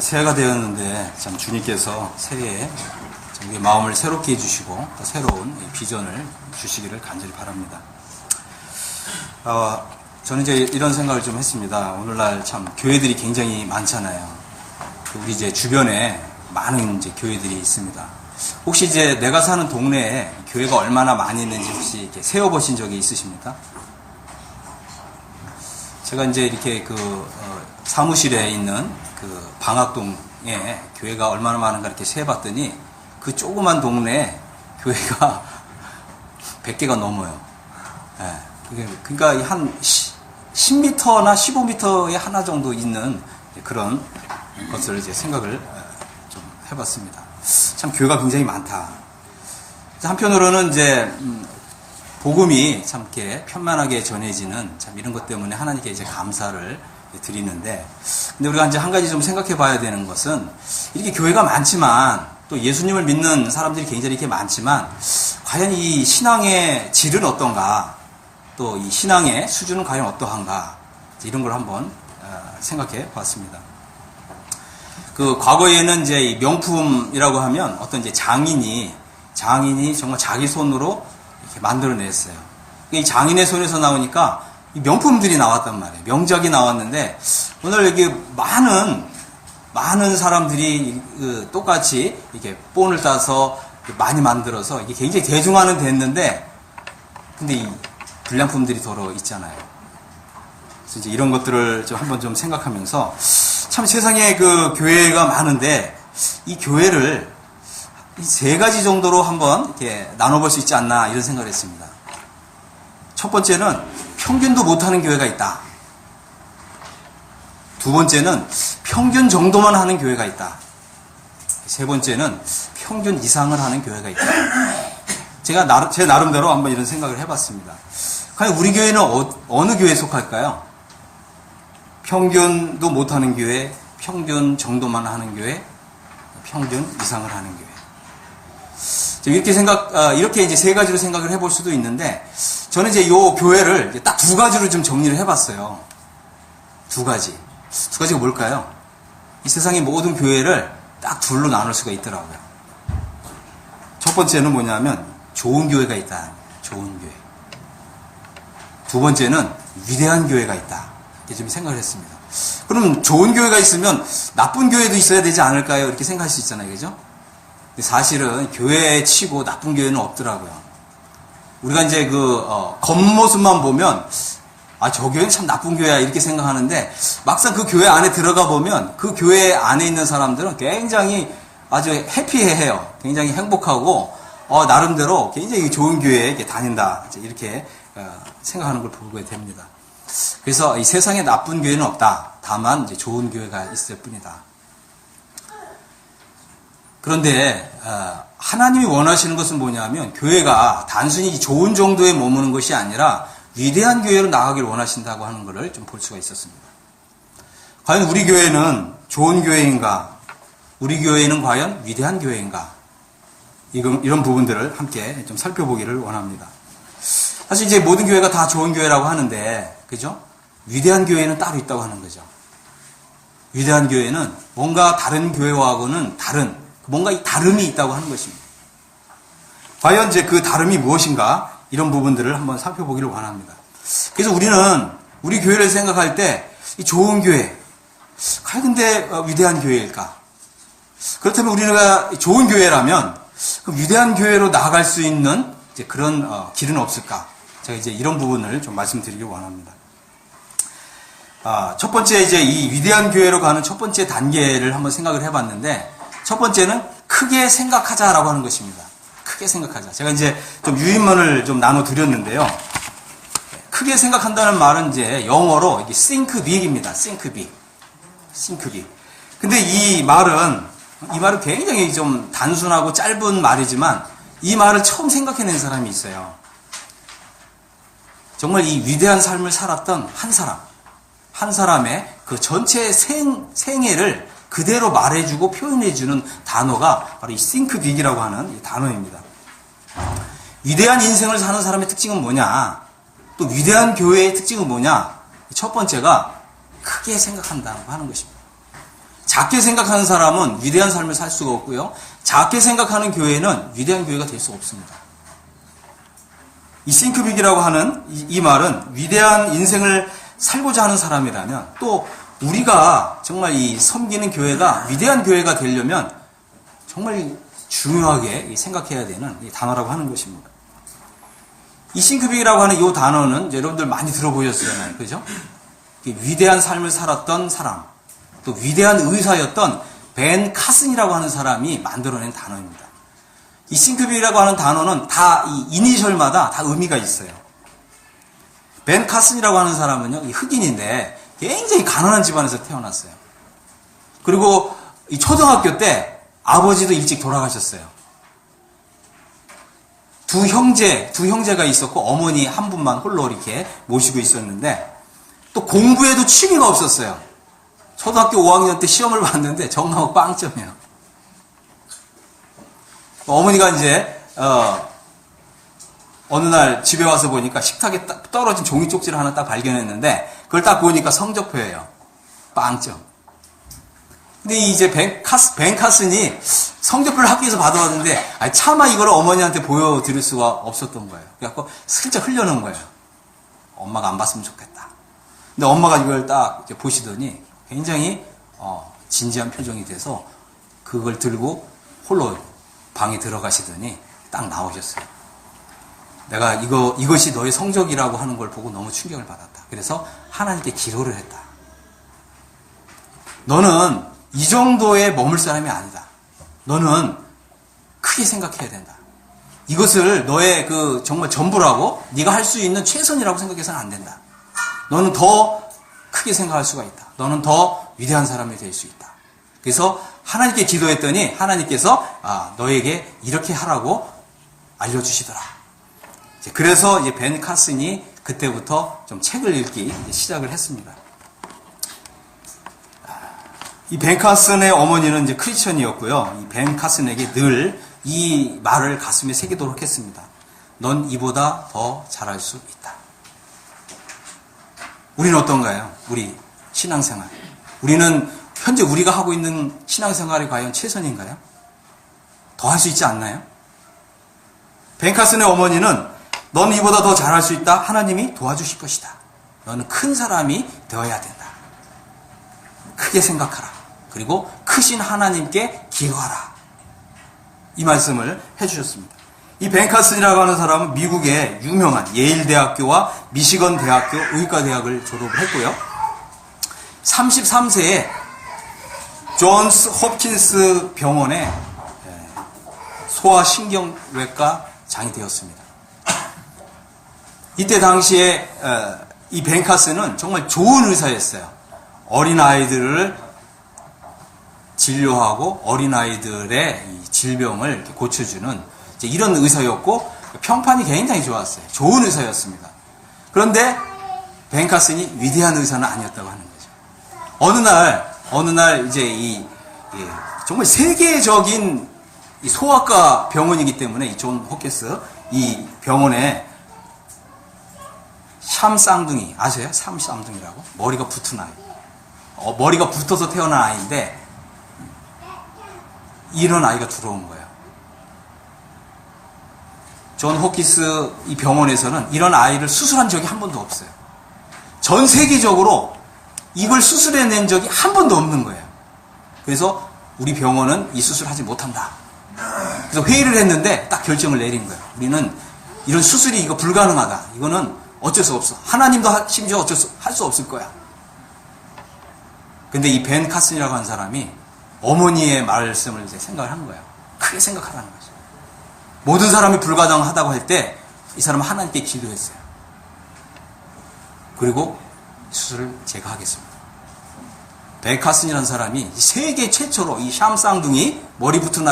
새해가 되었는데 참 주님께서 새해에 우리의 마음을 새롭게 해주시고 또 새로운 비전을 주시기를 간절히 바랍니다. 저는 이제 이런 생각을 좀 했습니다. 오늘날 참 교회들이 굉장히 많잖아요. 우리 이제 주변에 많은 이제 교회들이 있습니다. 혹시 이제 내가 사는 동네에 교회가 얼마나 많이 있는지 혹시 이렇게 세어보신 적이 있으십니까? 제가 이제 이렇게 사무실에 있는 그 방학동에 교회가 얼마나 많은가 이렇게 세봤더니 그 조그만 동네에 교회가 100개가 넘어요. 예. 그러니까 한 10m나 15m에 하나 정도 있는 그런 것을 이제 생각을 좀 해봤습니다. 참 교회가 굉장히 많다. 한편으로는 이제 복음이 참 이렇게 편만하게 전해지는 참 이런 것 때문에 하나님께 이제 감사를 드리는데, 근데 우리가 이제 한 가지 좀 생각해 봐야 되는 것은 이렇게 교회가 많지만 또 예수님을 믿는 사람들이 굉장히 이렇게 많지만 과연 이 신앙의 질은 어떤가, 또 이 신앙의 수준은 과연 어떠한가, 이런 걸 한번 생각해 봤습니다. 과거에는 이제 이 명품이라고 하면 어떤 이제 장인이 정말 자기 손으로 이렇게 만들어냈어요. 이 장인의 손에서 나오니까 이 명품들이 나왔단 말이에요. 명작이 나왔는데 오늘 여기 많은 사람들이 똑같이 이렇게 본을 따서 많이 만들어서 이게 굉장히 대중화는 됐는데, 근데 이 불량품들이 더러 있잖아요. 그래서 이제 이런 것들을 좀 한번 좀 생각하면서 참 세상에 교회가 많은데 이 교회를 이 3가지 정도로 한번 이렇게 나눠볼 수 있지 않나 이런 생각을 했습니다. 첫 번째는 평균도 못하는 교회가 있다. 두 번째는 평균 정도만 하는 교회가 있다. 세 번째는 평균 이상을 하는 교회가 있다. 제가 제 나름대로 한번 이런 생각을 해봤습니다. 과연 우리 교회는 어느 교회에 속할까요? 평균도 못하는 교회, 평균 정도만 하는 교회, 평균 이상을 하는 교회. 이렇게 이제 3가지로 생각을 해볼 수도 있는데, 저는 이제 이 교회를 딱 2가지로 좀 정리를 해봤어요. 2가지. 2가지가 뭘까요? 이 세상의 모든 교회를 딱 둘로 나눌 수가 있더라고요. 첫 번째는 뭐냐면, 좋은 교회가 있다. 좋은 교회. 두 번째는 위대한 교회가 있다. 이렇게 좀 생각을 했습니다. 그럼 좋은 교회가 있으면 나쁜 교회도 있어야 되지 않을까요? 이렇게 생각할 수 있잖아요. 그죠? 사실은 교회 치고 나쁜 교회는 없더라고요. 우리가 이제 겉모습만 보면, 저 교회는 참 나쁜 교회야, 이렇게 생각하는데, 막상 그 교회 안에 들어가 보면, 그 교회 안에 있는 사람들은 굉장히 아주 해피해요. 굉장히 행복하고, 나름대로 굉장히 좋은 교회에 이렇게 다닌다. 이렇게 생각하는 걸 보게 됩니다. 그래서 이 세상에 나쁜 교회는 없다. 다만 이제 좋은 교회가 있을 뿐이다. 그런데 하나님이 원하시는 것은 뭐냐면, 교회가 단순히 좋은 정도에 머무는 것이 아니라 위대한 교회로 나가기를 원하신다고 하는 것을 좀 볼 수가 있었습니다. 과연 우리 교회는 좋은 교회인가? 우리 교회는 과연 위대한 교회인가? 이런 부분들을 함께 좀 살펴보기를 원합니다. 사실 이제 모든 교회가 다 좋은 교회라고 하는데, 그죠? 위대한 교회는 따로 있다고 하는 거죠. 위대한 교회는 뭔가 다른 교회와는 다른, 뭔가 이 다름이 있다고 하는 것입니다. 과연 이제 그 다름이 무엇인가? 이런 부분들을 한번 살펴보기를 원합니다. 그래서 우리는 우리 교회를 생각할 때 이 좋은 교회, 과연 근데 위대한 교회일까? 그렇다면 우리가 좋은 교회라면 그 위대한 교회로 나아갈 수 있는 이제 그런 길은 없을까? 제가 이제 이런 부분을 좀 말씀드리기 원합니다. 첫 번째 이제 이 위대한 교회로 가는 첫 번째 단계를 한번 생각을 해봤는데, 첫 번째는 크게 생각하자라고 하는 것입니다. 크게 생각하자. 제가 이제 좀 유인문을 좀 나눠드렸는데요. 크게 생각한다는 말은 이제 영어로 이게 think big입니다. think big. think big. 근데 이 말은 굉장히 좀 단순하고 짧은 말이지만 이 말을 처음 생각해낸 사람이 있어요. 정말 이 위대한 삶을 살았던 한 사람의 그 전체 생애를 그대로 말해주고 표현해주는 단어가 바로 이 think big이라고 하는 이 단어입니다. 위대한 인생을 사는 사람의 특징은 뭐냐? 또 위대한 교회의 특징은 뭐냐? 첫 번째가 크게 생각한다고 하는 것입니다. 작게 생각하는 사람은 위대한 삶을 살 수가 없고요. 작게 생각하는 교회는 위대한 교회가 될 수가 없습니다. 이 싱크빅이라고 하는 이 말은 위대한 인생을 살고자 하는 사람이라면, 또 우리가 정말 이 섬기는 교회가 위대한 교회가 되려면 정말 중요하게 생각해야 되는 이 단어라고 하는 것입니다. 이 싱크빅이라고 하는 이 단어는 여러분들 많이 들어보셨잖아요. 그죠? 위대한 삶을 살았던 사람, 또 위대한 의사였던 벤 카슨이라고 하는 사람이 만들어낸 단어입니다. 이 싱크빅이라고 하는 단어는 다 이 이니셜마다 다 의미가 있어요. 벤 카슨이라고 하는 사람은요, 이 흑인인데 굉장히 가난한 집안에서 태어났어요. 그리고 이 초등학교 때 아버지도 일찍 돌아가셨어요. 두 형제가 있었고 어머니 한 분만 홀로 이렇게 모시고 있었는데, 또 공부에도 취미가 없었어요. 초등학교 5학년 때 시험을 봤는데 정말 빵점이에요. 어머니가 이제 어느 날 집에 와서 보니까 식탁에 딱 떨어진 종이 쪽지를 하나 딱 발견했는데, 그걸 딱 보니까 성적표예요. 빵점. 근데 이제 벤 카슨이 성적표를 학교에서 받아왔는데, 차마 이걸 어머니한테 보여드릴 수가 없었던 거예요. 그래갖고 슬쩍 흘려놓은 거예요. 엄마가 안 봤으면 좋겠다. 근데 엄마가 이걸 딱 이제 보시더니 굉장히 진지한 표정이 돼서 그걸 들고 홀로 방에 들어가시더니 딱 나오셨어요. 내가 이것이 너의 성적이라고 하는 걸 보고 너무 충격을 받았다. 그래서 하나님께 기도를 했다. 너는 이 정도에 머물 사람이 아니다. 너는 크게 생각해야 된다. 이것을 너의 정말 전부라고, 네가 할 수 있는 최선이라고 생각해서는 안 된다. 너는 더 크게 생각할 수가 있다. 너는 더 위대한 사람이 될 수 있다. 그래서 하나님께 기도했더니 하나님께서 너에게 이렇게 하라고 알려주시더라. 그래서 이제 벤 카슨이 그때부터 좀 책을 읽기 시작을 했습니다. 이 벤 카슨의 어머니는 이제 크리스천이었고요. 이 벤 카슨에게 늘 이 말을 가슴에 새기도록 했습니다. 넌 이보다 더 잘할 수 있다. 우리는 어떤가요? 우리 신앙생활. 우리는 현재 우리가 하고 있는 신앙생활이 과연 최선인가요? 더 할 수 있지 않나요? 벤 카슨의 어머니는 넌 이보다 더 잘할 수 있다. 하나님이 도와주실 것이다. 너는 큰 사람이 되어야 된다. 크게 생각하라. 그리고 크신 하나님께 기도하라. 이 말씀을 해주셨습니다. 이 벤 카슨이라고 하는 사람은 미국의 유명한 예일대학교와 미시건 대학교 의과대학을 졸업을 했고요. 33세에 존스 홉킨스 병원의 소아신경외과장이 되었습니다. 이때 당시에 이 벤 카슨은 정말 좋은 의사였어요. 어린아이들을 진료하고 어린아이들의 이 질병을 고쳐주는 이런 의사였고, 평판이 굉장히 좋았어요. 좋은 의사였습니다. 그런데 벤 카슨이 위대한 의사는 아니었다고 하는 거죠. 어느 날 이제 정말 세계적인 이 소아과 병원이기 때문에 이 존 호킨스 이 병원에 샴 쌍둥이 아세요? 샴 쌍둥이라고? 머리가 붙은 아이. 머리가 붙어서 태어난 아이인데 이런 아이가 들어온 거예요. 존 호킨스 이 병원에서는 이런 아이를 수술한 적이 한 번도 없어요. 전 세계적으로 이걸 수술해낸 적이 한 번도 없는 거예요. 그래서 우리 병원은 이 수술하지 못한다. 그래서 회의를 했는데 딱 결정을 내린 거예요. 우리는 이런 수술이 이거 불가능하다. 이거는 어쩔 수 없어. 하나님도 심지어 할 수 없을 거야. 근데 이 벤 카슨이라고 하는 사람이 어머니의 말씀을 이제 생각을 한 거예요. 크게 생각하라는 거죠. 모든 사람이 불가능하다고 할 때 이 사람은 하나님께 기도했어요. 그리고 수술을 제가 하겠습니다. 벤 카슨이라는 사람이 세계 최초로 이 샴 쌍둥이 머리 붙은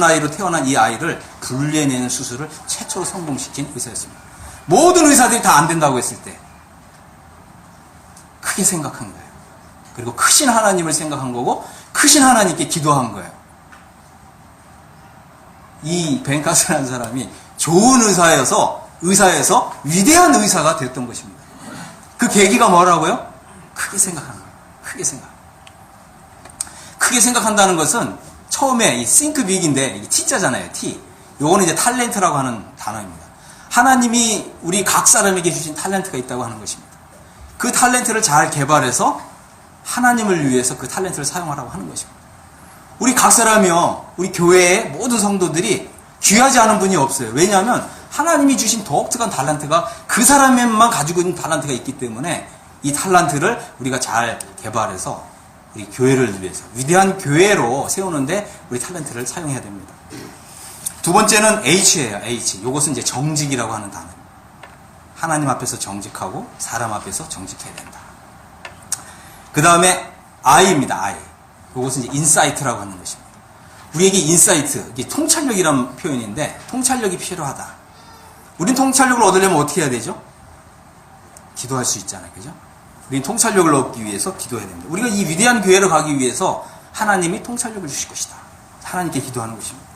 아이로 태어난 이 아이를 분리해내는 수술을 최초로 성공시킨 의사였습니다. 모든 의사들이 다 안 된다고 했을 때 크게 생각한 거예요. 그리고 크신 하나님을 생각한 거고 크신 하나님께 기도한 거예요. 이 벤 카슨이라는 사람이 좋은 의사에서 위대한 의사가 됐던 것입니다. 그 계기가 뭐라고요? 크게 생각하는 거예요. 크게 생각. 크게 생각한다는 것은 처음에 이 think big인데 이게 T자잖아요. T. 요거는 이제 탤런트라고 하는 단어입니다. 하나님이 우리 각 사람에게 주신 탤런트가 있다고 하는 것입니다. 그 탤런트를 잘 개발해서 하나님을 위해서 그 탤런트를 사용하라고 하는 것입니다. 우리 각 사람이요, 우리 교회의 모든 성도들이 귀하지 않은 분이 없어요. 왜냐하면 하나님이 주신 독특한 탤런트가 그 사람에만 가지고 있는 탤런트가 있기 때문에 이 탤런트를 우리가 잘 개발해서 우리 교회를 위해서 위대한 교회로 세우는데 우리 탤런트를 사용해야 됩니다. 두 번째는 H예요. H. 이것은 이제 정직이라고 하는 단어입니다. 하나님 앞에서 정직하고 사람 앞에서 정직해야 된다. 그 다음에 I입니다. I. 이것은 이제 인사이트라고 하는 것입니다. 우리에게 인사이트, 이게 통찰력이라는 표현인데 통찰력이 필요하다. 우린 통찰력을 얻으려면 어떻게 해야 되죠? 기도할 수 있잖아요. 그죠? 우린 통찰력을 얻기 위해서 기도해야 됩니다. 우리가 이 위대한 교회를 가기 위해서 하나님이 통찰력을 주실 것이다. 하나님께 기도하는 것입니다.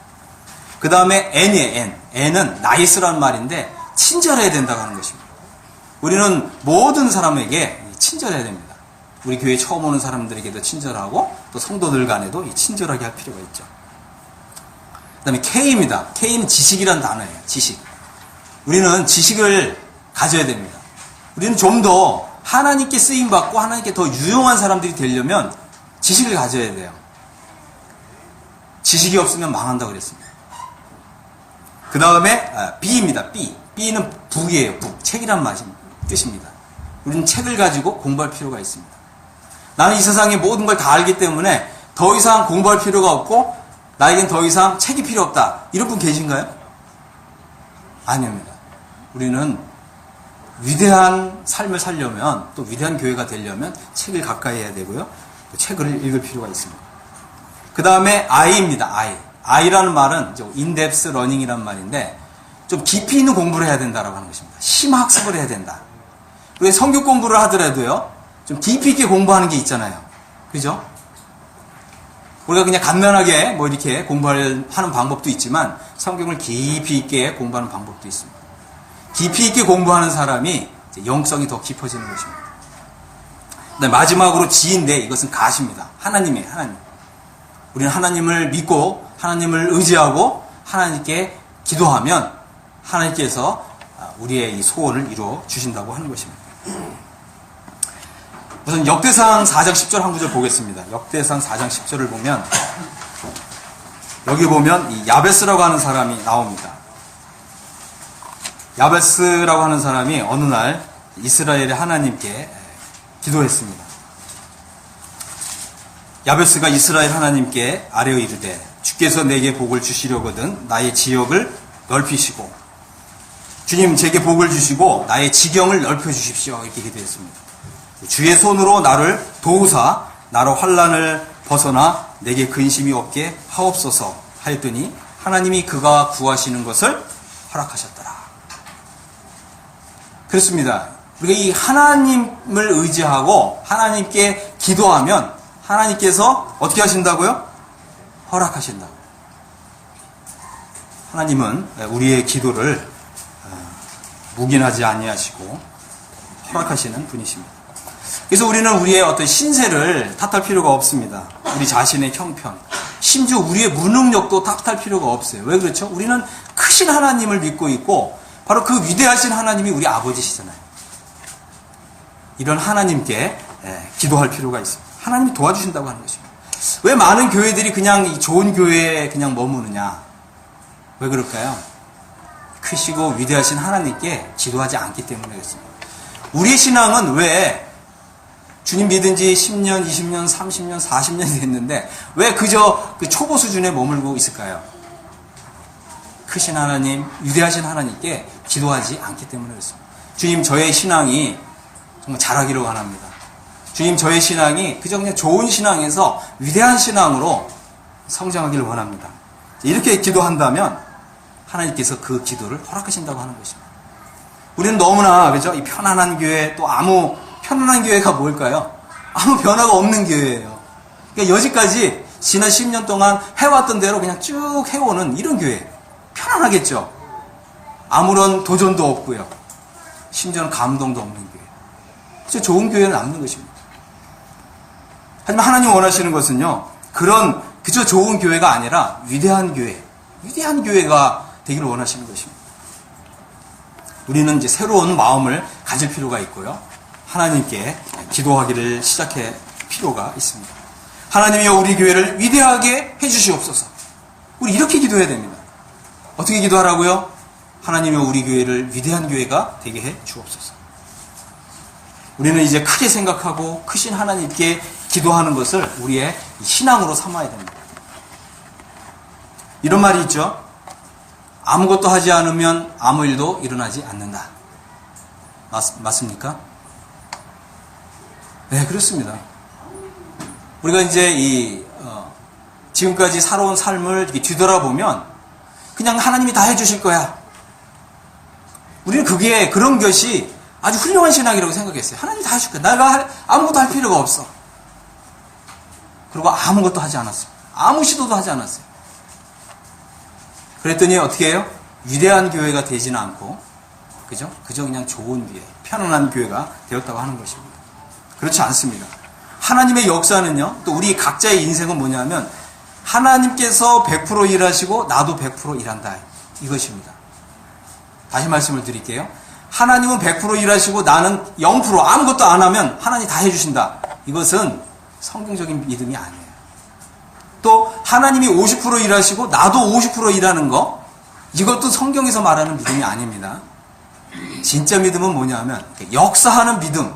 그 다음에 N이에요. N. N은 나이스라는 말인데 친절해야 된다고 하는 것입니다. 우리는 모든 사람에게 친절해야 됩니다. 우리 교회 처음 오는 사람들에게도 친절하고 또 성도들 간에도 친절하게 할 필요가 있죠. 그 다음에 K입니다. K는 지식이란 단어예요. 지식. 우리는 지식을 가져야 됩니다. 우리는 좀 더 하나님께 쓰임받고 하나님께 더 유용한 사람들이 되려면 지식을 가져야 돼요. 지식이 없으면 망한다고 그랬습니다. 그 다음에 B입니다. B. B는 북이에요. 북. 책이란 뜻입니다. 우리는 책을 가지고 공부할 필요가 있습니다. 나는 이 세상의 모든 걸 다 알기 때문에 더 이상 공부할 필요가 없고 나에겐 더 이상 책이 필요 없다. 이런 분 계신가요? 아닙니다. 우리는 위대한 삶을 살려면 또 위대한 교회가 되려면 책을 가까이 해야 되고요. 또 책을 읽을 필요가 있습니다. 그 다음에 I입니다. I. I라는 말은 in-depth learning이라는 말인데 좀 깊이 있는 공부를 해야 된다라고 하는 것입니다. 심학습을 해야 된다. 왜 성경 공부를 하더라도요. 좀 깊이 있게 공부하는 게 있잖아요. 그죠? 우리가 그냥 간단하게 뭐 이렇게 공부하는 방법도 있지만 성경을 깊이 있게 공부하는 방법도 있습니다. 깊이 있게 공부하는 사람이 영성이 더 깊어지는 것입니다. 마지막으로 G인데 이것은 가시입니다. 하나님이에요. 하나님. 우리는 하나님을 믿고 하나님을 의지하고 하나님께 기도하면 하나님께서 우리의 이 소원을 이루어 주신다고 하는 것입니다. 우선 역대상 4장 10절 한 구절 보겠습니다. 역대상 4장 10절을 보면 여기 보면 이 야베스라고 하는 사람이 나옵니다. 야베스라고 하는 사람이 어느 날 이스라엘의 하나님께 기도했습니다. 야베스가 이스라엘 하나님께 아뢰어 이르되 주께서 내게 복을 주시려거든 나의 지역을 넓히시고 주님 제게 복을 주시고 나의 지경을 넓혀 주십시오. 이렇게 기도했습니다. 주의 손으로 나를 도우사 나로 환난을 벗어나 내게 근심이 없게 하옵소서 하였더니 하나님이 그가 구하시는 것을 허락하셨더라. 그렇습니다. 우리가 이 하나님을 의지하고 하나님께 기도하면 하나님께서 어떻게 하신다고요? 허락하신다고. 하나님은 우리의 기도를 묵인하지 아니하시고 허락하시는 분이십니다. 그래서 우리는 우리의 어떤 신세를 탓할 필요가 없습니다. 우리 자신의 형편, 심지어 우리의 무능력도 탓할 필요가 없어요. 왜 그렇죠? 우리는 크신 하나님을 믿고 있고 바로 그 위대하신 하나님이 우리 아버지시잖아요. 이런 하나님께 기도할 필요가 있습니다. 하나님이 도와주신다고 하는 것입니다. 왜 많은 교회들이 그냥 좋은 교회에 그냥 머무느냐? 왜 그럴까요? 크시고 위대하신 하나님께 기도하지 않기 때문에 그렇습니다. 우리의 신앙은 왜 주님 믿은 지 10년, 20년, 30년, 40년이 됐는데 왜 그저 그 초보 수준에 머물고 있을까요? 크신 하나님, 위대하신 하나님께 기도하지 않기 때문에 그렇습니다. 주님, 저의 신앙이 정말 잘하기를 원합니다. 주님, 저의 신앙이 그저 그냥 좋은 신앙에서 위대한 신앙으로 성장하기를 원합니다. 이렇게 기도한다면 하나님께서 그 기도를 허락하신다고 하는 것입니다. 우리는 너무나 그죠? 이 편안한 교회 또 아무 편안한 교회가 뭘까요? 아무 변화가 없는 교회예요. 그러니까 여지까지 지난 10년 동안 해왔던 대로 그냥 쭉 해오는 이런 교회. 편안하겠죠? 아무런 도전도 없고요. 심지어는 감동도 없는 교회. 그래서 좋은 교회는 남는 것입니다. 하지만 하나님 원하시는 것은요. 그런 그저 좋은 교회가 아니라 위대한 교회가 되기를 원하시는 것입니다. 우리는 이제 새로운 마음을 가질 필요가 있고요. 하나님께 기도하기를 시작할 필요가 있습니다. 하나님이여 우리 교회를 위대하게 해주시옵소서. 우리 이렇게 기도해야 됩니다. 어떻게 기도하라고요? 하나님이여 우리 교회를 위대한 교회가 되게 해 주옵소서. 우리는 이제 크게 생각하고 크신 하나님께 기도하는 것을 우리의 신앙으로 삼아야 됩니다. 이런 말이 있죠. 아무것도 하지 않으면 아무 일도 일어나지 않는다. 맞습니까? 네, 그렇습니다. 우리가 이제 지금까지 살아온 삶을 이렇게 뒤돌아보면 그냥 하나님이 다 해주실 거야. 우리는 그런 것이 아주 훌륭한 신앙이라고 생각했어요. 하나님이 다 해줄 거야. 내가 아무것도 할 필요가 없어. 그리고 아무것도 하지 않았어요. 아무 시도도 하지 않았어요. 그랬더니 어떻게 해요? 위대한 교회가 되지는 않고, 그죠? 그저 그냥 좋은 교회, 편안한 교회가 되었다고 하는 것입니다. 그렇지 않습니다. 하나님의 역사는요, 또 우리 각자의 인생은 뭐냐면, 하나님께서 100% 일하시고, 나도 100% 일한다. 이것입니다. 다시 말씀을 드릴게요. 하나님은 100% 일하시고, 나는 0% 아무것도 안 하면 하나님 다 해주신다. 이것은 성경적인 믿음이 아니에요. 또 하나님이 50% 일하시고 나도 50% 일하는 거, 이것도 성경에서 말하는 믿음이 아닙니다. 진짜 믿음은 뭐냐면 역사하는 믿음.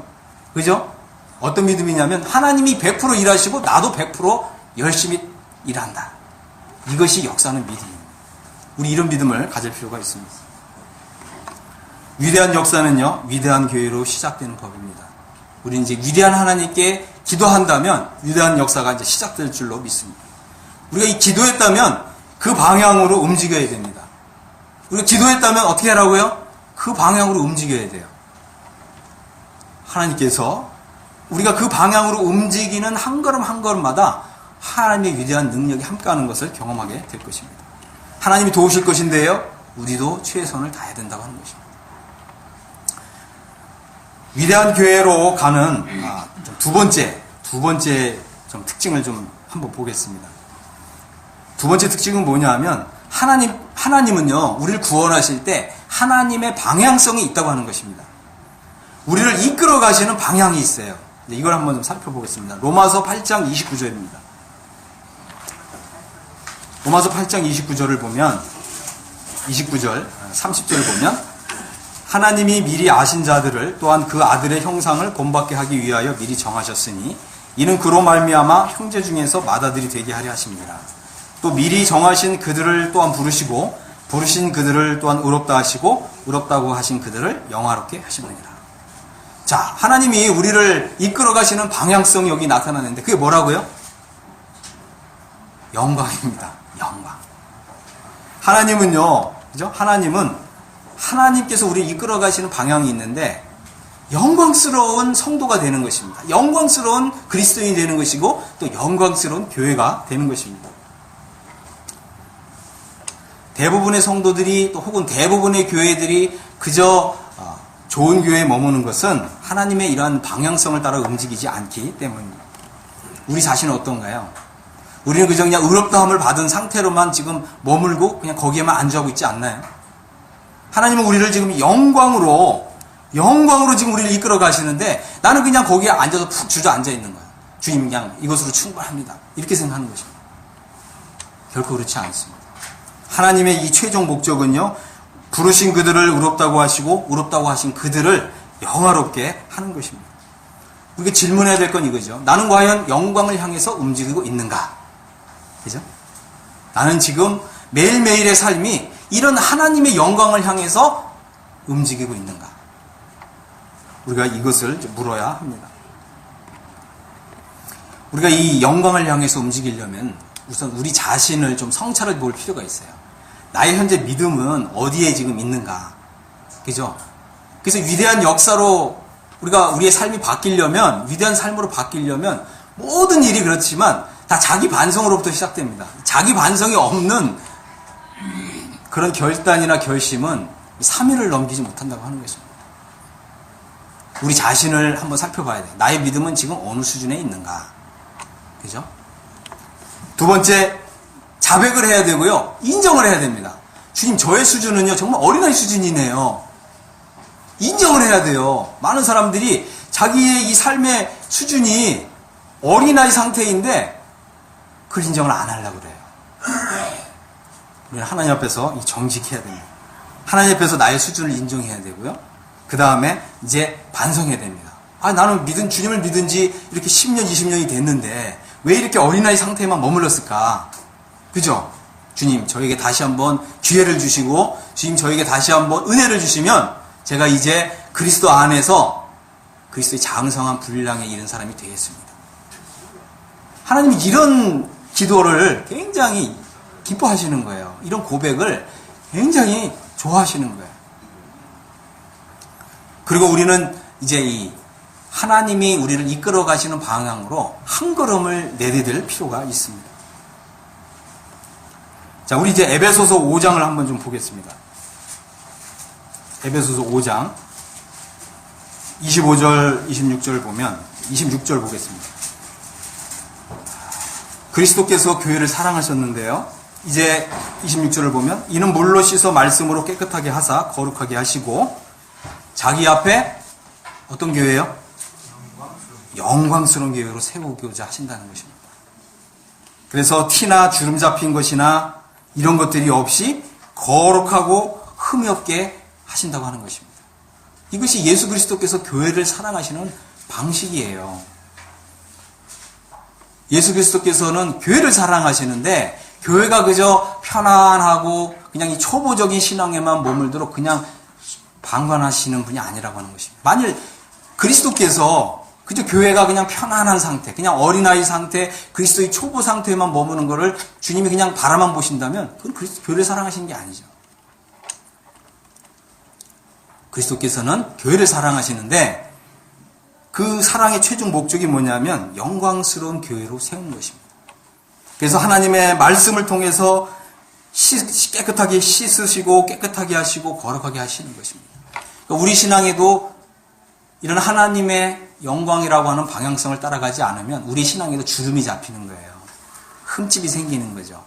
그죠? 어떤 믿음이냐면 하나님이 100% 일하시고 나도 100% 열심히 일한다. 이것이 역사하는 믿음입니다. 우리 이런 믿음을 가질 필요가 있습니다. 위대한 역사는요, 위대한 교회로 시작되는 법입니다. 우리는 이제 위대한 하나님께 기도한다면 위대한 역사가 이제 시작될 줄로 믿습니다. 우리가 이 기도했다면 그 방향으로 움직여야 됩니다. 우리가 기도했다면 어떻게 하라고요? 그 방향으로 움직여야 돼요. 하나님께서 우리가 그 방향으로 움직이는 한 걸음 한 걸음마다 하나님의 위대한 능력이 함께하는 것을 경험하게 될 것입니다. 하나님이 도우실 것인데요, 우리도 최선을 다해야 된다고 하는 것입니다. 위대한 교회로 가는 두 번째 좀 특징을 좀 한번 보겠습니다. 두 번째 특징은 뭐냐 하면 하나님은요, 우리를 구원하실 때 하나님의 방향성이 있다고 하는 것입니다. 우리를 이끌어 가시는 방향이 있어요. 이걸 한번 좀 살펴보겠습니다. 로마서 8장 29절입니다. 로마서 8장 29절을 보면 29절, 30절을 보면 하나님이 미리 아신 자들을 또한 그 아들의 형상을 본받게 하기 위하여 미리 정하셨으니 이는 그로 말미암아 형제 중에서 맏아들이 되게 하려 하십니다. 또 미리 정하신 그들을 또한 부르시고 부르신 그들을 또한 의롭다 하시고 의롭다고 하신 그들을 영화롭게 하시느니라. 자, 하나님이 우리를 이끌어 가시는 방향성이 여기 나타나는데 그게 뭐라고요? 영광입니다. 영광. 하나님은요, 그죠? 하나님께서 우리를 이끌어 가시는 방향이 있는데 영광스러운 성도가 되는 것입니다. 영광스러운 그리스도인이 되는 것이고 또 영광스러운 교회가 되는 것입니다. 대부분의 성도들이 또 혹은 대부분의 교회들이 그저 좋은 교회에 머무는 것은 하나님의 이러한 방향성을 따라 움직이지 않기 때문입니다. 우리 자신은 어떤가요? 우리는 그저 그냥 의롭다함을 받은 상태로만 지금 머물고 그냥 거기에만 안주하고 있지 않나요? 하나님은 우리를 지금 영광으로 지금 우리를 이끌어 가시는데 나는 그냥 거기에 앉아서 푹 주저앉아 있는 거예요. 주님 그냥 이것으로 충분합니다. 이렇게 생각하는 것입니다. 결코 그렇지 않습니다. 하나님의 이 최종 목적은요, 부르신 그들을 의롭다고 하시고 의롭다고 하신 그들을 영화롭게 하는 것입니다. 우리가 질문해야 될 건 이거죠. 나는 과연 영광을 향해서 움직이고 있는가? 그죠? 나는 지금 매일매일의 삶이 이런 하나님의 영광을 향해서 움직이고 있는가? 우리가 이것을 물어야 합니다. 우리가 이 영광을 향해서 움직이려면 우선 우리 자신을 좀 성찰해 볼 필요가 있어요. 나의 현재 믿음은 어디에 지금 있는가? 그죠? 그래서 위대한 역사로 우리의 삶이 바뀌려면, 위대한 삶으로 바뀌려면 모든 일이 그렇지만 다 자기 반성으로부터 시작됩니다. 자기 반성이 없는 그런 결단이나 결심은 3일을 넘기지 못한다고 하는 것입니다. 우리 자신을 한번 살펴봐야 돼요. 나의 믿음은 지금 어느 수준에 있는가? 그죠? 두 번째, 자백을 해야 되고요. 인정을 해야 됩니다. 주님, 저의 수준은요, 정말 어린아이 수준이네요. 인정을 해야 돼요. 많은 사람들이 자기의 이 삶의 수준이 어린아이 상태인데 그걸 인정을 안 하려고 그래요. 우리는 하나님 앞에서 정직해야 됩니다. 하나님 앞에서 나의 수준을 인정해야 되고요. 그 다음에 이제 반성해야 됩니다. 나는 주님을 믿은 지 이렇게 10년, 20년이 됐는데 왜 이렇게 어린아이 상태에만 머물렀을까? 그죠? 주님, 저에게 다시 한번 기회를 주시고, 주님, 저에게 다시 한번 은혜를 주시면 제가 이제 그리스도 안에서 그리스도의 장성한 분량에 이른 사람이 되겠습니다. 하나님이 이런 기도를 굉장히 기뻐하시는 거예요. 이런 고백을 굉장히 좋아하시는 거예요. 그리고 우리는 이제 이 하나님이 우리를 이끌어 가시는 방향으로 한 걸음을 내디딜 필요가 있습니다. 자, 우리 이제 에베소서 5장을 한번 좀 보겠습니다. 에베소서 5장 25절, 26절 보면 26절 보겠습니다. 그리스도께서 교회를 사랑하셨는데요. 이제 26절을 보면 이는 물로 씻어 말씀으로 깨끗하게 하사 거룩하게 하시고 자기 앞에 어떤 교회요? 영광스러운 교회로 세우고자 하신다는 것입니다. 그래서 티나 주름 잡힌 것이나 이런 것들이 없이 거룩하고 흠이 없게 하신다고 하는 것입니다. 이것이 예수 그리스도께서 교회를 사랑하시는 방식이에요. 예수 그리스도께서는 교회를 사랑하시는데 교회가 그저 편안하고 그냥 이 초보적인 신앙에만 머물도록 그냥 방관하시는 분이 아니라고 하는 것입니다. 만일 그리스도께서 그저 교회가 그냥 편안한 상태, 그냥 어린아이 상태, 그리스도의 초보 상태에만 머무는 것을 주님이 그냥 바라만 보신다면 그건 교회를 사랑하시는 게 아니죠. 그리스도께서는 교회를 사랑하시는데 그 사랑의 최종 목적이 뭐냐면 영광스러운 교회로 세우는 것입니다. 그래서 하나님의 말씀을 통해서 깨끗하게 씻으시고 깨끗하게 하시고 거룩하게 하시는 것입니다. 그러니까 우리 신앙에도 이런 하나님의 영광이라고 하는 방향성을 따라가지 않으면 우리 신앙에도 주름이 잡히는 거예요. 흠집이 생기는 거죠.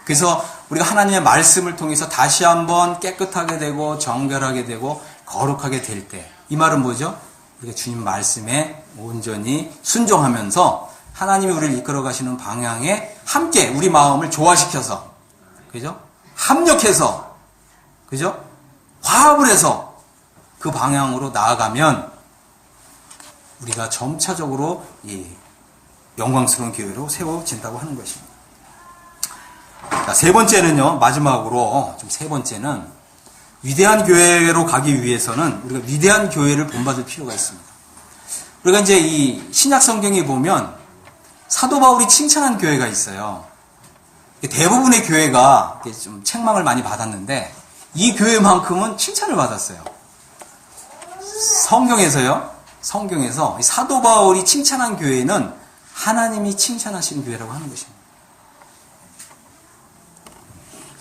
그래서 우리가 하나님의 말씀을 통해서 다시 한번 깨끗하게 되고 정결하게 되고 거룩하게 될 때, 이 말은 뭐죠? 우리가 주님 말씀에 온전히 순종하면서 하나님이 우리를 이끌어 가시는 방향에 함께 우리 마음을 조화시켜서, 그죠? 합력해서, 그죠? 화합을 해서 그 방향으로 나아가면 우리가 점차적으로 이 영광스러운 교회로 세워진다고 하는 것입니다. 자, 세 번째는요, 마지막으로 세 번째는 위대한 교회로 가기 위해서는 우리가 위대한 교회를 본받을 필요가 있습니다. 우리가 이제 이 신약 성경에 보면 사도 바울이 칭찬한 교회가 있어요. 대부분의 교회가 좀 책망을 많이 받았는데 이 교회만큼은 칭찬을 받았어요. 성경에서 사도 바울이 칭찬한 교회는 하나님이 칭찬하시는 교회라고 하는 것입니다.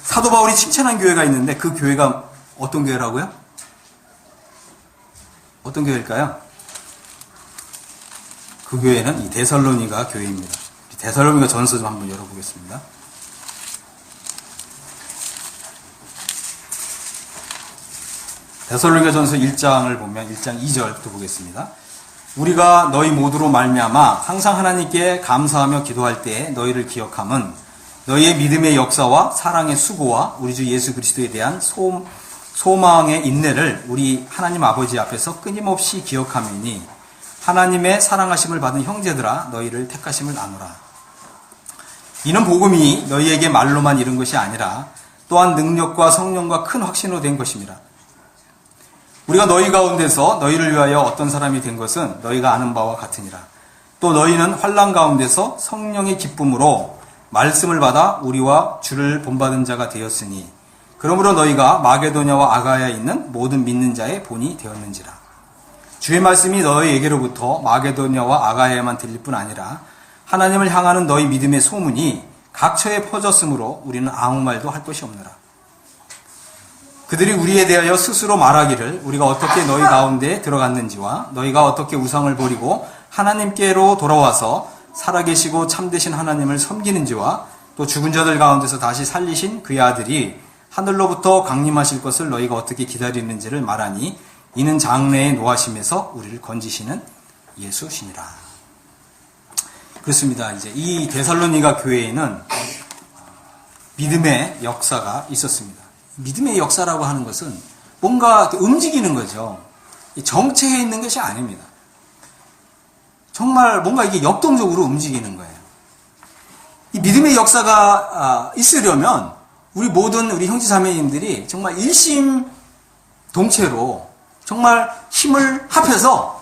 사도 바울이 칭찬한 교회가 있는데 그 교회가 어떤 교회라고요? 어떤 교회일까요? 그 교회는 이 데살로니가 교회입니다. 데살로니가 전서 좀 한번 열어보겠습니다. 데살로니가 전서 1장을 보면 1장 2절부터 보겠습니다. 우리가 너희 모두로 말미암아 항상 하나님께 감사하며 기도할 때에 너희를 기억함은 너희의 믿음의 역사와 사랑의 수고와 우리 주 예수 그리스도에 대한 소망의 인내를 우리 하나님 아버지 앞에서 끊임없이 기억함이니 하나님의 사랑하심을 받은 형제들아 너희를 택하심을 아노라. 이는 복음이 너희에게 말로만 이른 것이 아니라 또한 능력과 성령과 큰 확신으로 된 것입니다. 우리가 너희 가운데서 너희를 위하여 어떤 사람이 된 것은 너희가 아는 바와 같으니라. 또 너희는 환난 가운데서 성령의 기쁨으로 말씀을 받아 우리와 주를 본받은 자가 되었으니 그러므로 너희가 마게도냐와 아가야에 있는 모든 믿는 자의 본이 되었는지라. 주의 말씀이 너희에게로부터 마게도냐와 아가야에만 들릴 뿐 아니라 하나님을 향하는 너희 믿음의 소문이 각처에 퍼졌으므로 우리는 아무 말도 할 것이 없노라. 그들이 우리에 대하여 스스로 말하기를 우리가 어떻게 너희 가운데 들어갔는지와 너희가 어떻게 우상을 버리고 하나님께로 돌아와서 살아계시고 참되신 하나님을 섬기는지와 또 죽은 자들 가운데서 다시 살리신 그의 아들이 하늘로부터 강림하실 것을 너희가 어떻게 기다리는지를 말하니 이는 장래의 노하심에서 우리를 건지시는 예수시니라. 그렇습니다. 이제 이 데살로니가 교회에는 믿음의 역사가 있었습니다. 믿음의 역사라고 하는 것은 뭔가 움직이는 거죠. 정체해 있는 것이 아닙니다. 정말 뭔가 이게 역동적으로 움직이는 거예요. 이 믿음의 역사가 있으려면 우리 모든 우리 형제자매님들이 정말 일심동체로 정말 힘을 합해서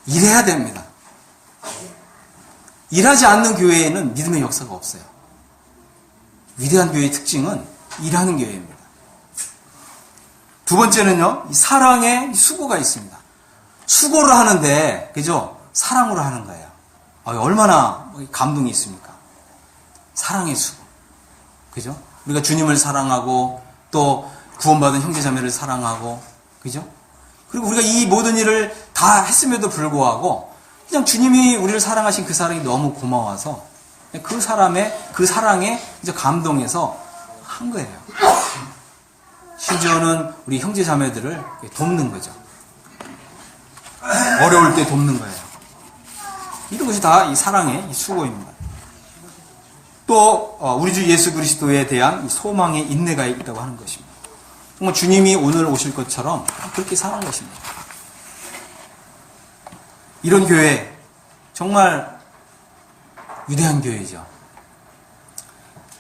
일해야 됩니다. 일하지 않는 교회에는 믿음의 역사가 없어요. 위대한 교회의 특징은 일하는 교회입니다. 두 번째는요, 사랑의 수고가 있습니다. 수고를 하는데, 그죠? 사랑으로 하는 거예요. 얼마나 감동이 있습니까? 사랑의 수고. 그죠? 우리가 주님을 사랑하고, 또 구원받은 형제자매를 사랑하고, 그죠? 그리고 우리가 이 모든 일을 다 했음에도 불구하고, 그냥 주님이 우리를 사랑하신 그 사랑이 너무 고마워서, 그 사랑에 이제 감동해서 한 거예요. 심지어는 우리 형제자매들을 돕는 거죠. 어려울 때 돕는 거예요. 이런 것이 다 이 사랑의 이 수고입니다. 또 우리 주 예수 그리스도에 대한 소망의 인내가 있다고 하는 것입니다. 정말 주님이 오늘 오실 것처럼 그렇게 사는 것입니다. 이런 교회 정말 위대한 교회죠.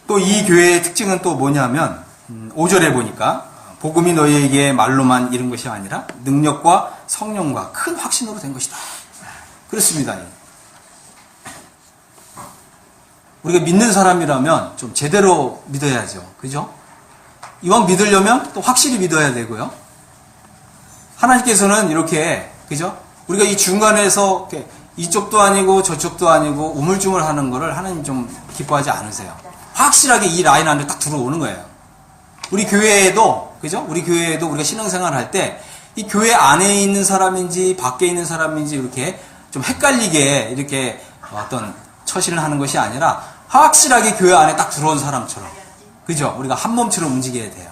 또 이 교회의 특징은 또 뭐냐면 5절에 보니까 복음이 너희에게 말로만 이른 것이 아니라 능력과 성령과 큰 확신으로 된 것이다. 그렇습니다. 우리가 믿는 사람이라면 좀 제대로 믿어야죠. 그죠? 이왕 믿으려면 또 확실히 믿어야 되고요. 하나님께서는 이렇게, 그죠? 우리가 이 중간에서 이렇게 이쪽도 아니고 저쪽도 아니고 우물쭈물 하는 거를 하나님 좀 기뻐하지 않으세요. 확실하게 이 라인 안에 딱 들어오는 거예요. 우리 교회에도, 그죠? 우리 교회에도 우리가 신앙생활 할 때 이 교회 안에 있는 사람인지 밖에 있는 사람인지 이렇게 좀 헷갈리게 이렇게 어떤 처신을 하는 것이 아니라 확실하게 교회 안에 딱 들어온 사람처럼, 그죠? 우리가 한 몸처럼 움직여야 돼요.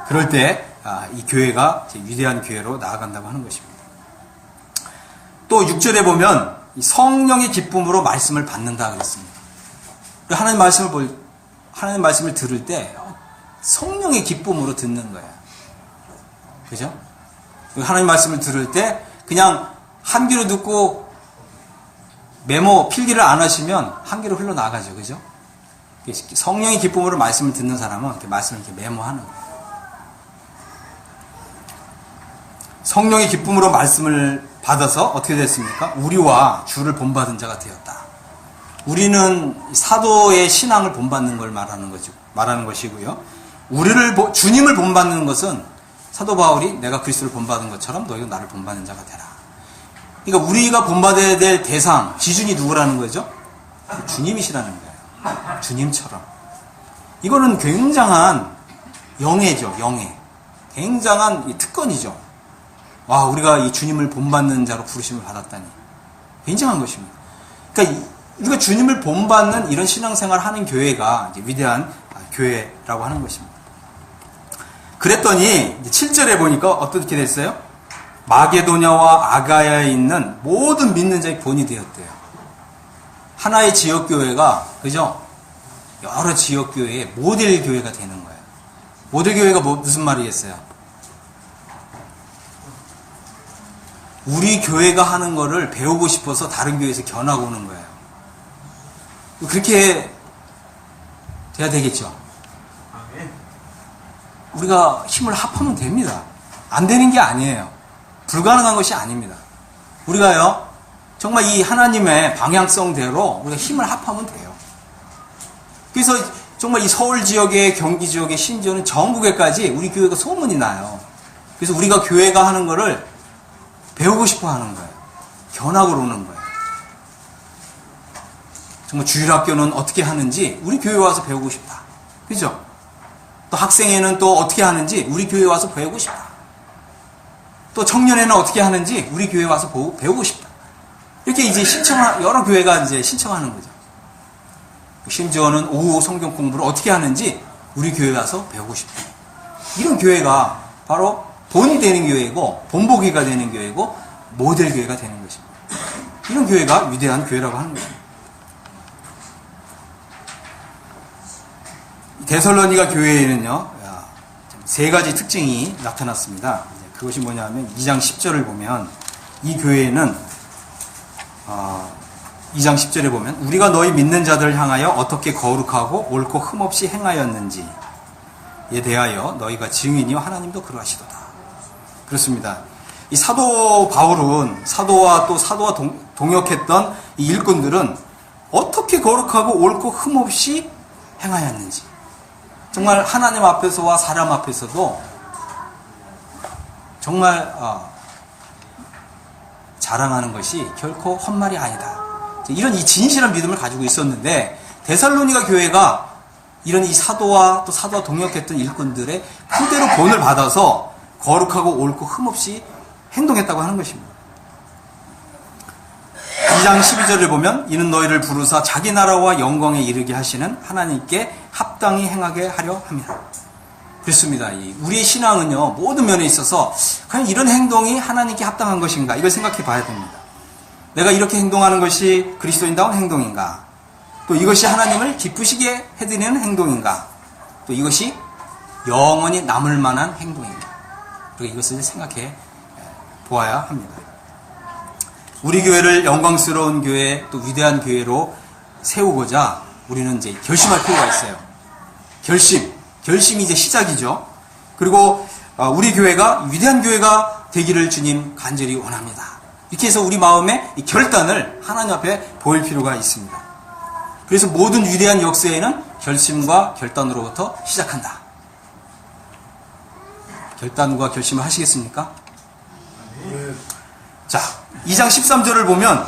그럴 때 이 교회가 위대한 교회로 나아간다고 하는 것입니다. 또 6절에 보면 성령의 기쁨으로 말씀을 받는다 그랬습니다. 하나님 말씀을 들을 때 성령의 기쁨으로 듣는 거예요. 그죠? 하나님 말씀을 들을 때 그냥 한 귀로 듣고 필기를 안 하시면 한 귀로 흘러나가죠. 그죠? 성령의 기쁨으로 말씀을 듣는 사람은 이렇게 말씀을 이렇게 메모하는 거예요. 성령의 기쁨으로 말씀을 받아서 어떻게 됐습니까? 우리와 주를 본받은 자가 되었다. 우리는 사도의 신앙을 본받는 걸 말하는 것이고요. 주님을 본받는 것은 사도 바울이 내가 그리스도를 본받은 것처럼 너희도 나를 본받는 자가 되라. 그러니까 우리가 본받아야 될 대상, 기준이 누구라는 거죠? 주님이시라는 거예요. 주님처럼. 이거는 굉장한 영예죠, 영예. 굉장한 특권이죠. 와, 우리가 이 주님을 본받는 자로 부르심을 받았다니. 굉장한 것입니다. 그러니까 우리가 주님을 본받는 이런 신앙생활을 하는 교회가 이제 위대한 교회라고 하는 것입니다. 그랬더니 7절에 보니까 어떻게 됐어요? 마게도냐와 아가야에 있는 모든 믿는 자의 본이 되었대요. 하나의 지역교회가, 그죠? 여러 지역교회의 모델 교회가 되는 거예요. 모델 교회가 무슨 말이겠어요? 우리 교회가 하는 거를 배우고 싶어서 다른 교회에서 견학 오는 거예요. 그렇게 돼야 되겠죠. 우리가 힘을 합하면 됩니다. 안 되는 게 아니에요. 불가능한 것이 아닙니다. 우리가요, 정말 이 하나님의 방향성대로 우리가 힘을 합하면 돼요. 그래서 정말 이 서울 지역에, 경기 지역에, 심지어는 전국에까지 우리 교회가 소문이 나요. 그래서 우리가 교회가 하는 거를 배우고 싶어 하는 거예요. 견학을 오는 거예요. 정말 주일학교는 어떻게 하는지 우리 교회 와서 배우고 싶다. 그죠? 또 학생회는 또 어떻게 하는지 우리 교회 와서 배우고 싶다. 또 청년회는 어떻게 하는지 우리 교회 와서 배우고 싶다. 이렇게 이제 여러 교회가 이제 신청하는 거죠. 심지어는 오후 성경 공부를 어떻게 하는지 우리 교회 와서 배우고 싶다. 이런 교회가 바로 본이 되는 교회고, 본보기가 되는 교회고, 모델 교회가 되는 것입니다. 이런 교회가 위대한 교회라고 하는 것입니다. 데살로니가 교회에는요, 세 가지 특징이 나타났습니다. 그것이 뭐냐면 2장 10절을 보면 이 교회에는 2장 10절에 보면 우리가 너희 믿는 자들을 향하여 어떻게 거룩하고 옳고 흠없이 행하였는지에 대하여 너희가 증인이요 하나님도 그러하시도다. 그렇습니다. 이 사도 바울은 사도와 동역했던 이 일꾼들은 어떻게 거룩하고 옳고 흠없이 행하였는지, 정말 하나님 앞에서와 사람 앞에서도 정말 자랑하는 것이 결코 헛말이 아니다. 이런 이 진실한 믿음을 가지고 있었는데, 데살로니가 교회가 이런 이 사도와 동역했던 일꾼들의 그대로 본을 받아서 거룩하고 옳고 흠없이 행동했다고 하는 것입니다. 2장 12절을 보면 이는 너희를 부르사 자기 나라와 영광에 이르게 하시는 하나님께 합당히 행하게 하려 함이라. 그렇습니다. 우리의 신앙은요, 모든 면에 있어서 과연 이런 행동이 하나님께 합당한 것인가, 이걸 생각해 봐야 됩니다. 내가 이렇게 행동하는 것이 그리스도인다운 행동인가, 또 이것이 하나님을 기쁘시게 해드리는 행동인가, 또 이것이 영원히 남을 만한 행동인가, 그리고 이것을 생각해 보아야 합니다. 우리 교회를 영광스러운 교회, 또 위대한 교회로 세우고자 우리는 이제 결심할 필요가 있어요. 결심이 이제 시작이죠. 그리고 우리 교회가 위대한 교회가 되기를 주님 간절히 원합니다. 이렇게 해서 우리 마음의 이 결단을 하나님 앞에 보일 필요가 있습니다. 그래서 모든 위대한 역사에는 결심과 결단으로부터 시작한다. 결단과 결심을 하시겠습니까? 자, 2장 13절을 보면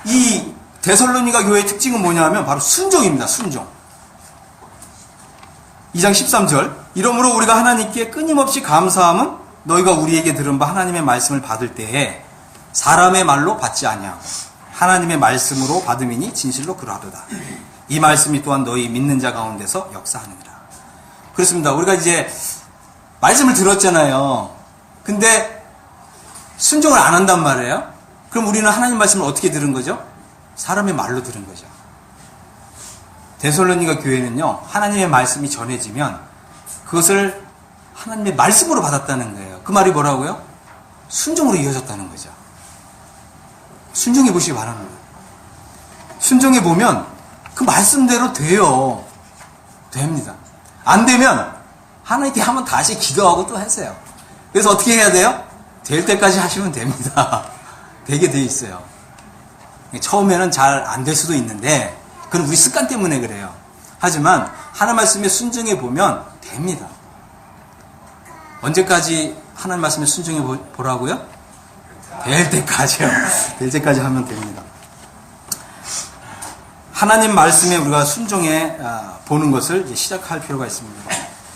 이 데살로니가 교회의 특징은 뭐냐면 바로 순종입니다. 순종. 2장 13절, 이러므로 우리가 하나님께 끊임없이 감사함은 너희가 우리에게 들은 바 하나님의 말씀을 받을 때에 사람의 말로 받지 아니하고 하나님의 말씀으로 받음이니 진실로 그러하도다. 이 말씀이 또한 너희 믿는 자 가운데서 역사하느니라. 그렇습니다. 우리가 이제 말씀을 들었잖아요. 근데 순종을 안 한단 말이에요. 그럼 우리는 하나님 말씀을 어떻게 들은 거죠? 사람의 말로 들은 거죠. 데살로니가 교회는요, 하나님의 말씀이 전해지면 그것을 하나님의 말씀으로 받았다는 거예요. 그 말이 뭐라고요? 순종으로 이어졌다는 거죠. 순종해 보시기 바랍니다. 순종해 보면 그 말씀대로 돼요. 됩니다. 안 되면 하나님께 한번 다시 기도하고 또 하세요. 그래서 어떻게 해야 돼요? 될 때까지 하시면 됩니다. 되게 돼 있어요. 처음에는 잘 안 될 수도 있는데 그건 우리 습관 때문에 그래요. 하지만 하나님 말씀에 순종해 보면 됩니다. 언제까지 하나님 말씀에 순종해 보라고요? 될 때까지요. 될 때까지 하면 됩니다. 하나님 말씀에 우리가 순종해 보는 것을 이제 시작할 필요가 있습니다.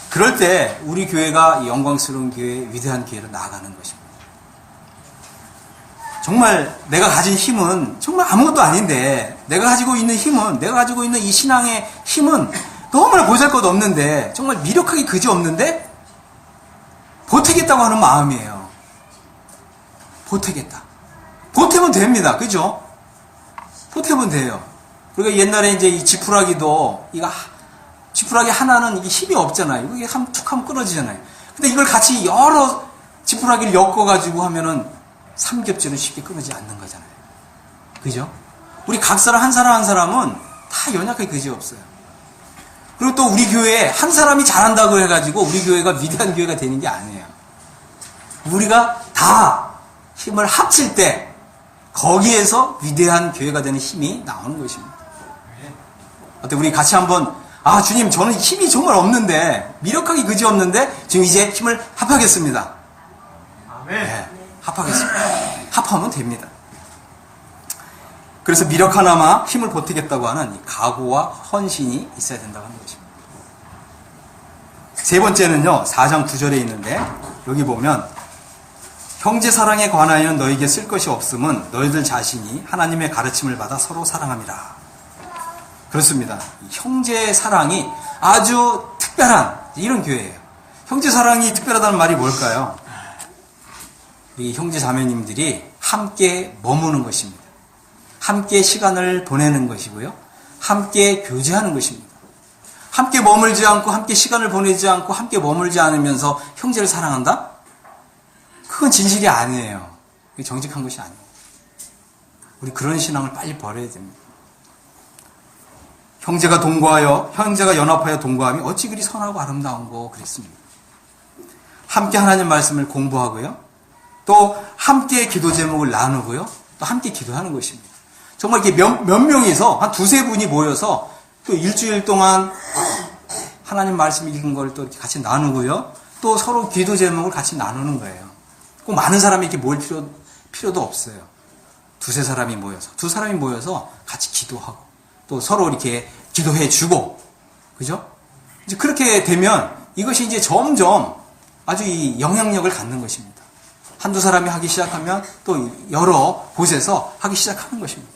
그럴 때 우리 교회가 영광스러운 교회, 위대한 교회로 나아가는 것입니다. 정말 내가 가진 힘은 정말 아무것도 아닌데, 내가 가지고 있는 힘은, 내가 가지고 있는 이 신앙의 힘은 너무나 보잘것 없는데, 정말 미력하기 그지없는데 보태겠다고 하는 마음이에요. 보태겠다. 보태면 됩니다. 그죠? 보태면 돼요. 그리고 옛날에 이제 이 지푸라기도, 지푸라기 하나는 이게 힘이 없잖아요. 이게 툭 하면 끊어지잖아요. 근데 이걸 같이 여러 지푸라기를 엮어가지고 하면은 삼겹살은 쉽게 끊어지지 않는 거잖아요. 그죠? 우리 각 사람 한 사람은 다 연약하게 그지없어요. 그리고 또 우리 교회에 한 사람이 잘한다고 해가지고 우리 교회가 위대한 교회가 되는 게 아니에요. 우리가 다 힘을 합칠 때 거기에서 위대한 교회가 되는 힘이 나오는 것입니다. 어때? 우리 같이 한번, 주님, 저는 힘이 정말 없는데, 미력하기 그지없는데 지금 이제 힘을 합하겠습니다. 아멘. 네, 합하겠습니다. 합하면 됩니다. 그래서 미력 하나마 힘을 보태겠다고 하는 이 각오와 헌신이 있어야 된다고 하는 것입니다. 세 번째는요, 4장 9절에 있는데, 여기 보면 형제 사랑에 관하여는 너에게 쓸 것이 없음은 너희들 자신이 하나님의 가르침을 받아 서로 사랑함이라. 그렇습니다. 형제 사랑이 아주 특별한 이런 교회예요. 형제 사랑이 특별하다는 말이 뭘까요? 우리 형제 자매님들이 함께 머무는 것입니다. 함께 시간을 보내는 것이고요. 함께 교제하는 것입니다. 함께 머물지 않고 함께 시간을 보내지 않고 함께 머물지 않으면서 형제를 사랑한다? 그건 진실이 아니에요. 정직한 것이 아니에요. 우리 그런 신앙을 빨리 버려야 됩니다. 형제가 연합하여 동거함이 어찌 그리 선하고 아름다운고 그랬습니다. 함께 하나님 말씀을 공부하고요. 또 함께 기도 제목을 나누고요. 또 함께 기도하는 것입니다. 정말 이렇게 몇 명이서 한 두세 분이 모여서 또 일주일 동안 하나님 말씀 읽은 걸 또 이렇게 같이 나누고요. 또 서로 기도 제목을 같이 나누는 거예요. 꼭 많은 사람이 이렇게 모일 필요도 없어요. 두세 사람이 모여서, 두 사람이 모여서 같이 기도하고 또 서로 이렇게 기도해 주고, 그죠? 이제 그렇게 되면 이것이 이제 점점 아주 이 영향력을 갖는 것입니다. 한두 사람이 하기 시작하면 또 여러 곳에서 하기 시작하는 것입니다.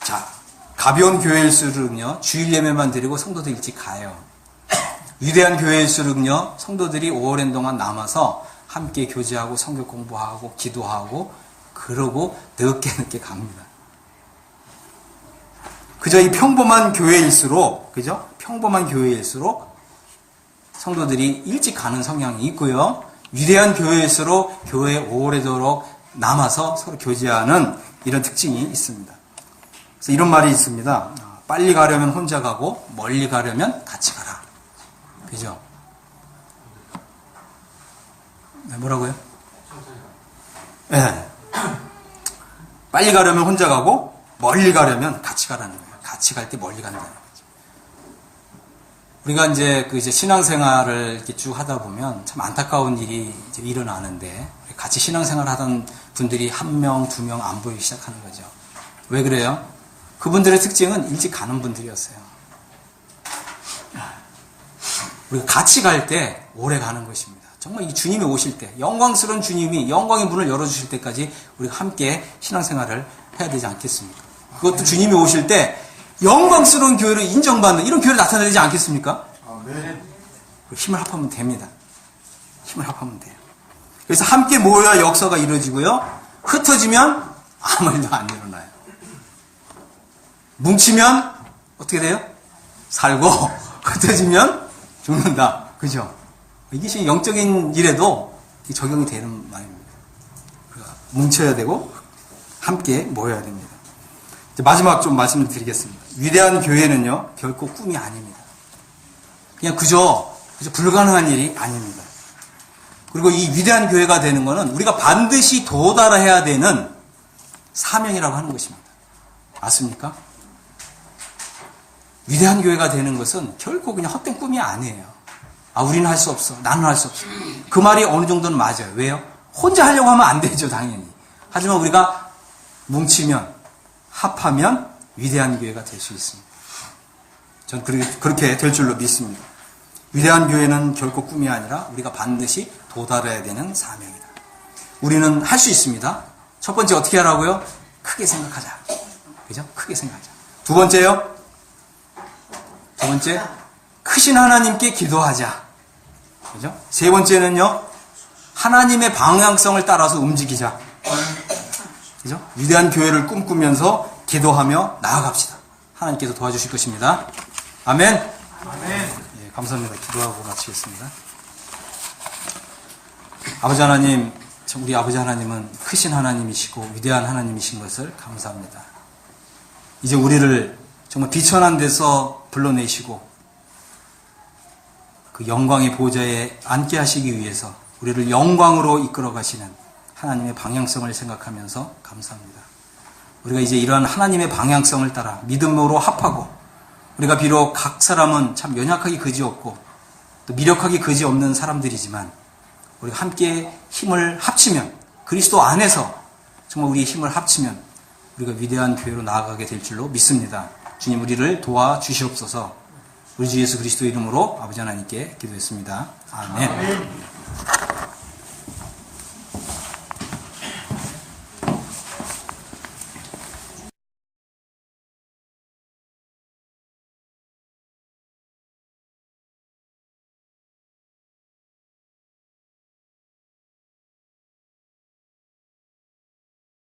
자, 가벼운 교회일수록요, 주일 예배만 드리고 성도들 일찍 가요. 위대한 교회일수록요, 성도들이 오랜 동안 남아서 함께 교제하고 성경 공부하고 기도하고 그러고 늦게 갑니다. 그저 이 평범한 교회일수록, 그죠? 평범한 교회일수록 성도들이 일찍 가는 성향이 있고요. 위대한 교회일수록 교회에 오래도록 남아서 서로 교제하는 이런 특징이 있습니다. 그래서 이런 말이 있습니다. 빨리 가려면 혼자 가고 멀리 가려면 같이 가라. 그죠? 네, 뭐라고요? 네. 빨리 가려면 혼자 가고 멀리 가려면 같이 가라는 거예요. 같이 갈 때 멀리 간다는 거죠. 우리가 이제 신앙생활을 이렇게 쭉 하다 보면 참 안타까운 일이 이제 일어나는데 같이 신앙생활 하던 분들이 한 명, 두 명 안 보이기 시작하는 거죠. 왜 그래요? 그분들의 특징은 일찍 가는 분들이었어요. 우리가 같이 갈 때 오래 가는 것입니다. 정말 이 주님이 오실 때, 영광스러운 주님이 영광의 문을 열어주실 때까지 우리가 함께 신앙생활을 해야 되지 않겠습니까? 그것도 주님이 오실 때 영광스러운 교회를 인정받는 이런 교회를 나타내지 않겠습니까? 네. 힘을 합하면 됩니다. 힘을 합하면 돼요. 그래서 함께 모여야 역사가 이루어지고요. 흩어지면 아무 일도 안 일어나요. 뭉치면 어떻게 돼요? 살고 흩어지면 죽는다. 그죠? 이것이 영적인 일에도 적용이 되는 말입니다. 그러니까 뭉쳐야 되고 함께 모여야 됩니다. 마지막 좀 말씀을 드리겠습니다. 위대한 교회는요, 결코 꿈이 아닙니다. 그냥 그저 불가능한 일이 아닙니다. 그리고 이 위대한 교회가 되는 것은 우리가 반드시 도달해야 되는 사명이라고 하는 것입니다. 맞습니까? 위대한 교회가 되는 것은 결코 그냥 헛된 꿈이 아니에요. 우리는 할 수 없어. 나는 할 수 없어. 그 말이 어느 정도는 맞아요. 왜요? 혼자 하려고 하면 안 되죠, 당연히. 하지만 우리가 뭉치면, 합하면 위대한 교회가 될 수 있습니다. 저는 그렇게 될 줄로 믿습니다. 위대한 교회는 결코 꿈이 아니라 우리가 반드시 도달해야 되는 사명이다. 우리는 할 수 있습니다. 첫 번째 어떻게 하라고요? 크게 생각하자. 그죠? 크게 생각하자. 두 번째요? 두 번째, 크신 하나님께 기도하자. 그죠? 세 번째는요, 하나님의 방향성을 따라서 움직이자. 그죠? 위대한 교회를 꿈꾸면서 기도하며 나아갑시다. 하나님께서 도와주실 것입니다. 아멘. 아멘. 예, 감사합니다. 기도하고 마치겠습니다. 아버지 하나님, 우리 아버지 하나님은 크신 하나님이시고 위대한 하나님이신 것을 감사합니다. 이제 우리를 정말 비천한 데서 불러내시고 그 영광의 보좌에 앉게 하시기 위해서 우리를 영광으로 이끌어 가시는 하나님의 방향성을 생각하면서 감사합니다. 우리가 이제 이러한 하나님의 방향성을 따라 믿음으로 합하고, 우리가 비록 각 사람은 참 연약하기 그지없고 또 미력하기 그지없는 사람들이지만 우리가 함께 힘을 합치면, 그리스도 안에서 정말 우리의 힘을 합치면 우리가 위대한 교회로 나아가게 될 줄로 믿습니다. 주님, 우리를 도와주시옵소서. 우리 주 예수 그리스도 이름으로 아버지 하나님께 기도했습니다. 아멘.